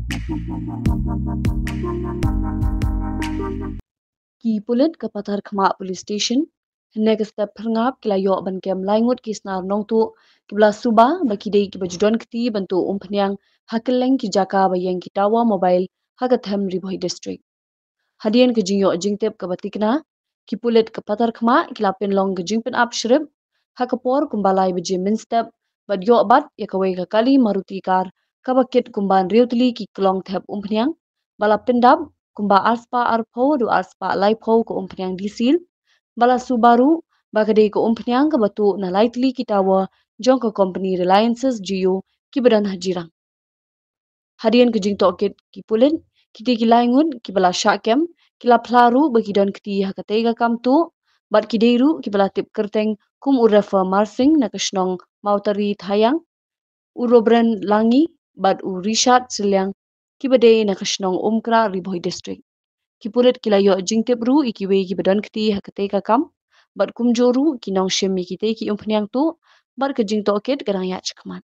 Ki pulit ke Patar Khama Police Station, hene ke step perngap kila yok ban kem laingut ki snar nong tu ki belas suba baki dei ki bajudon keti bantu penyang hakeleng ki jaka bayang ki tawa mobile hagathem riboi district. Hadian ke jingyo jingtep ke batikna ki pulit ke Patar Khama kila penlong ke jingpen up shrib hakapor kumbalai beje min step bad yok bat ya kawe ka kali maruti kar kabakit kumban riutli ki kelong thep penyang bala pendap kumba aspa arpo du aspa laipo ko penyang disil bala Subaru bagade ko penyang ke batu na lightly kitawa jong ke company Reliances Geo ki badan hajirang. Hadian ke jing tokit ki pulin kiti ki laingun ki bala syakem kila plaru bagi don kiti hakatega kam tu bat ki deiru ki bala tip kerteng kum urafa marsing na kesnong mautari thayang urobren langi bat u Richard silyang ki bade na kesnong umkra riboy district. Ki pulit kila yo jing tip ru ikiwe ki badan kiti hakatega kam bat kum joru ki nong shemi kite ki umpenyang tu bat ke jing tokit garang ya chakman.